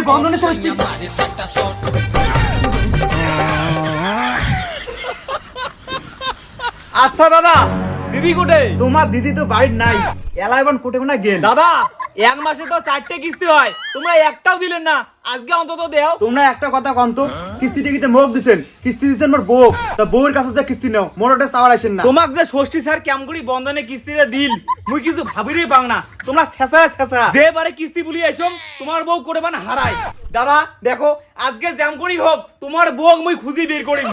বন্ধনে চলছে। আচ্ছা দাদা, দিদি কোটে? তোমার দিদি তো বাড়ির নাই, এলাইবন কোটে না গেল। দাদা, এক মাসে তো 4টে কিস্তি হয়, তোমরা একটাও দিলেন না। আজকে অন্তত দেও। তোমরা একটা কথা কন্ত, কিস্তি টিকিতে মুখ দিছেন, কিস্তি দিছেন মোর বউ, তা বউয়ের কাছে যে কিস্তি নাও, মোর ওটা চাওয়ার আসেন না। তোমাক যে ষষ্ঠী স্যার কেমগুড়ি বন্ধনে কিস্তিটা দিল, মুই কিছু ভাবিরই পাং না। তোমরা ছেঁচড়া ছেঁচড়া যে বারে কিস্তি বলি আইসম, তোমার বউ করে বান হারায়। দাদা দেখো, আজকে জ্যাম করি হোক, তোমার বউ মুই খুঁজি বের করিম।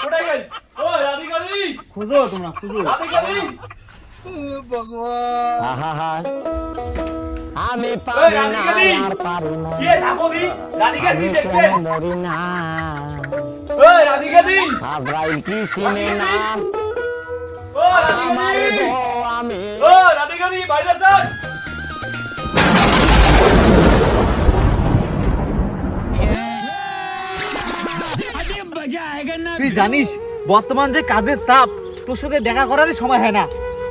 কোথায় গেল? ও রাধিকা দি, খুঁজো তোমরা খুঁজো। রাধিকা দি, আমি ওই পারি না রাধিকা দি, আর পারি না কে যাবো দি? রাধিকা দি আমি দেখছে? কেন মরি না ওই রাধিকা দি, আজরাইল কি চিনে না ও রাধিকা আমার দি, বউ আমি ও রাধিকা দি, বাইরে আসেন। তুই জানিস বর্তমান যে কাজের চাপ, তোর সাথে দেখা করারই সময় হয় না।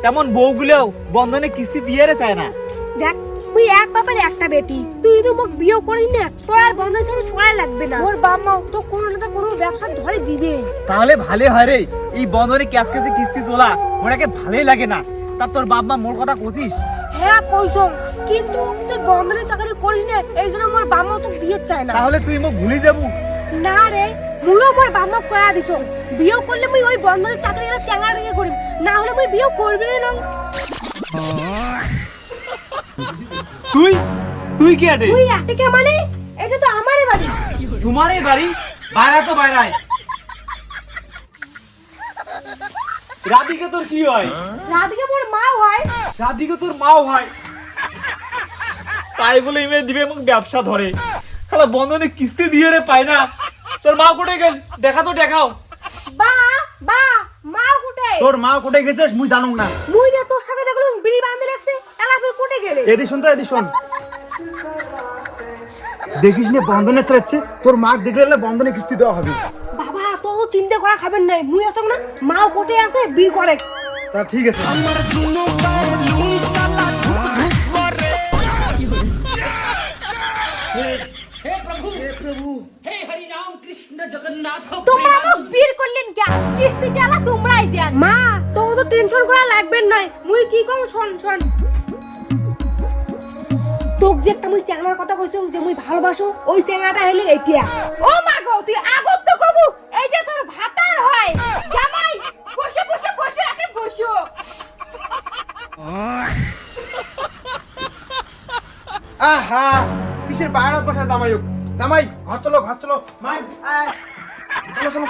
তেমন বউগুলোও বন্ধনে কিস্তি দিয়ে চায় না। দেখ, তুই এক বাপের একটা বেটি, তুই যদি মোক বিয়ে করিস না, তোর আর বন্ধন ছাড়া পড়া লাগবে না। ওর বাপ মা তো কোনো না কোনো ব্যবসা ধরে দিবে। তাহলে ভালো হয় রে, এই বন্ধনে ক্যাশ ক্যাশে কিস্তি তোলা ওনাকে ভালোই লাগে না। তা তোর বাপ মা মোর কথা কছিস? হ্যাঁ কইছো, কিন্তু তুই বন্ধনে চাকরি করিস না, এই জন্য মোর বাপ মা তোকে বিয়ে চায় না। তাহলে তুই মোক ভুলে যাবো? না রে, মুইও মোর বাপ মা করা দিছ, বিয়ে করলে মুই ওই বন্ধনের চাকরি গেলে চ্যাংড়া রেখে করিম, না হলে মুই বিয়ে করবি না। তুই তুই কি আটে? তুই এদিকে মানে এটা তো আমারই বাড়ি। তোমার এই বাড়ি? বাইরে তো বাইরায়। রাধিকা তোর কি হয়? রাধিকা মোর মা হয়। রাধিকা তোর মাও হয়। তাই বলে ইমে দিবে মোক ব্যবসা ধরে। খালা বন্ধনে কিস্তি দিয়ে রে পায় না। তোর মা কোথায় গেল? দেখা তো দেখাও। বা বা মা কোটে? তোর মা কোটে গেছে মুই জানুম না। মুই না তোর সাথে দেখলুম বিড়ি বাঁধে রাখছে, এলা ফির কোটে গেলে? এদি শুন তো, এদি শোন। দেখিস নে বন্ধনে চলছে, তোর মা দেখলে বন্ধনে কিস্তি দেওয়া হবে। বাবা তো চিন্তা করা খাবেন নাই, মুই আসক না, মাও কোটে আছে বিড় করে। তা ঠিক আছে। তোমরা আমাকে বীর করলেন কে? কিস্তি টালা তোমরাই দেন। মা তো টেনশন করা লাগবে না, মুই কি কম শোন শোন। তোক যে একটা মুই চ্যাংড়ার কথা কইছুম যে মুই ভালোবাসো, ওই চ্যাংড়াটা হইলে এইটা। ও মা গো, তুই আগত তো কবু এইটা তোর ভাতার হয়। জামাই বসে বসে বসে আতে বসো। আহা, কিসের বাইরে বসা জামাই হোক। জামাই ঘর চলো ঘর চলো। মাই চলো চলো।